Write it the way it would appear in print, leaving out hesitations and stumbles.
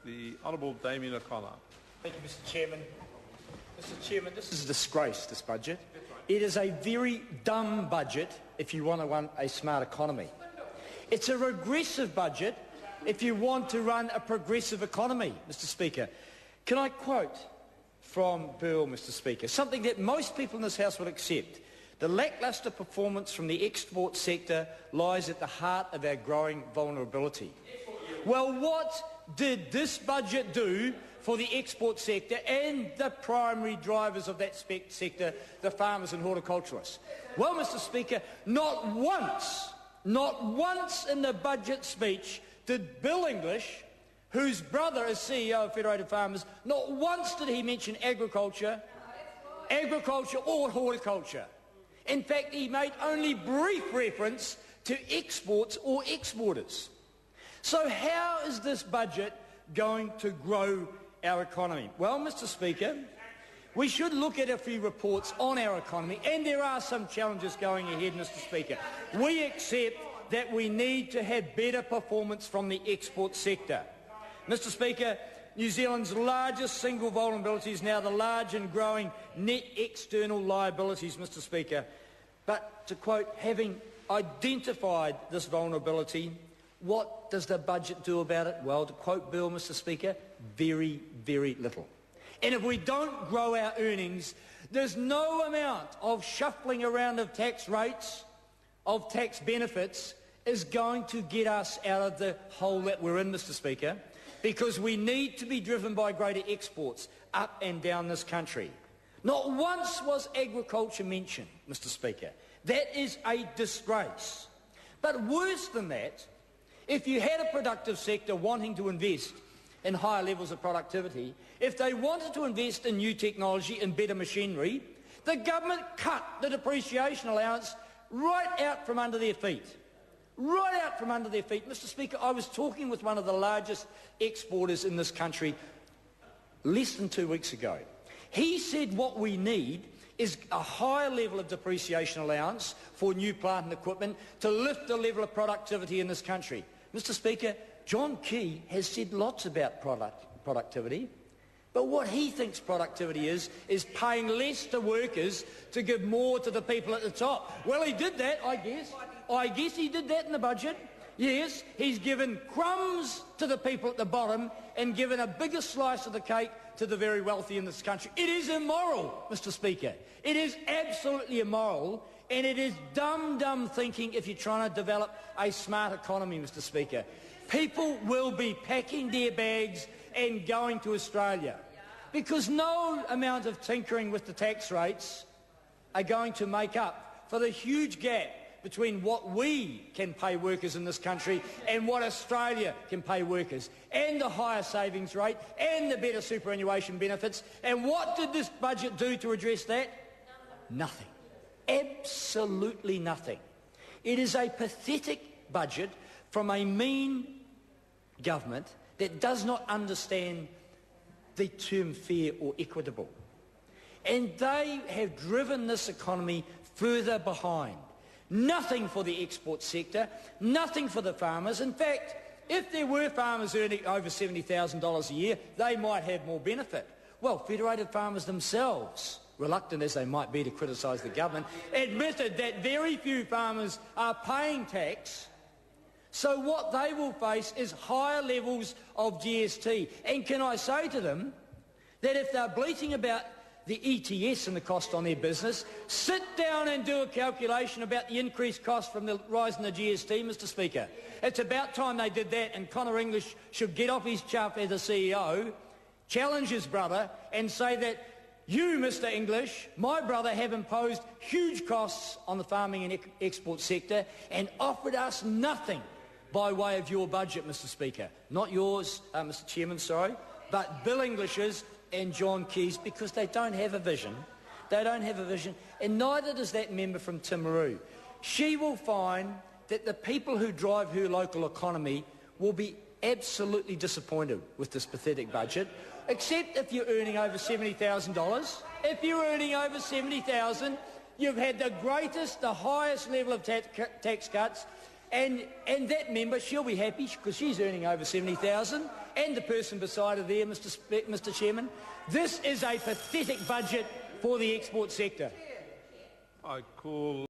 The Honourable Damien O'Connor. Thank you, Mr Chairman. Mr Chairman, this is a disgrace, this budget. It is a very dumb budget if you want to run a smart economy. It's a regressive budget if you want to run a progressive economy, Mr Speaker. Can I quote from Bill, Mr Speaker, something that most people in this House will accept? The lacklustre performance from the export sector lies at the heart of our growing vulnerability. Well, what did this budget do for the export sector and the primary drivers of that sector, the farmers and horticulturalists? Well, Mr Speaker, not once in the budget speech did Bill English, whose brother is CEO of Federated Farmers, not once did he mention agriculture or horticulture. In fact, he made only brief reference to exports or exporters. So how is this budget going to grow our economy? Well, Mr Speaker, we should look at a few reports on our economy, and there are some challenges going ahead, Mr Speaker. We accept that we need to have better performance from the export sector. Mr Speaker, New Zealand's largest single vulnerability is now the large and growing net external liabilities, Mr Speaker. But to quote, having identified this vulnerability, what does the budget do about it? Well, to quote Bill, Mr Speaker, very, very little. And if we don't grow our earnings, there's no amount of shuffling around of tax rates, of tax benefits, is going to get us out of the hole that we're in, Mr Speaker, because we need to be driven by greater exports up and down this country. Not once was agriculture mentioned, Mr Speaker. That is a disgrace. But worse than that, if you had a productive sector wanting to invest in higher levels of productivity, if they wanted to invest in new technology and better machinery, the government cut the depreciation allowance right out from under their feet. Right out from under their feet. Mr Speaker, I was talking with one of the largest exporters in this country less than 2 weeks ago. He said what we need is a higher level of depreciation allowance for new plant and equipment to lift the level of productivity in this country. Mr Speaker, John Key has said lots about productivity, but what he thinks productivity is paying less to workers to give more to the people at the top. Well, he did that, I guess. I guess he did that in the budget. Yes, he's given crumbs to the people at the bottom and given a bigger slice of the cake to the very wealthy in this country. It is immoral, Mr Speaker. It is absolutely immoral, and it is dumb thinking if you're trying to develop a smart economy, Mr Speaker. People will be packing their bags and going to Australia because no amount of tinkering with the tax rates are going to make up for the huge gap between what we can pay workers in this country and what Australia can pay workers, and the higher savings rate and the better superannuation benefits. And what did this budget do to address that? Nothing. Absolutely nothing. It is a pathetic budget from a mean government that does not understand the term fair or equitable. And they have driven this economy further behind. Nothing for the export sector, nothing for the farmers. In fact, if there were farmers earning over $70,000 a year, they might have more benefit. Well, Federated Farmers themselves, reluctant as they might be to criticise the government, admitted that very few farmers are paying tax. So what they will face is higher levels of GST. And can I say to them that if they're bleating about the ETS and the cost on their business, sit down and do a calculation about the increased cost from the rise in the GST, Mr Speaker. It's about time they did that, and Connor English should get off his chuff as a CEO, challenge his brother and say that you, Mr English, my brother, have imposed huge costs on the farming and export sector and offered us nothing by way of your budget, Mr Speaker. Not yours, Mr Chairman, sorry, but Bill English's and John Key's, because they don't have a vision. They don't have a vision, and neither does that member from Timaru. She will find that the people who drive her local economy will be absolutely disappointed with this pathetic budget, except if you're earning over $70,000. If you're earning over $70,000, you've had the greatest, the highest level of tax cuts, and that member, she'll be happy because she's earning over $70,000, and the person beside her there, Mr. Chairman. This is a pathetic budget for the export sector. I call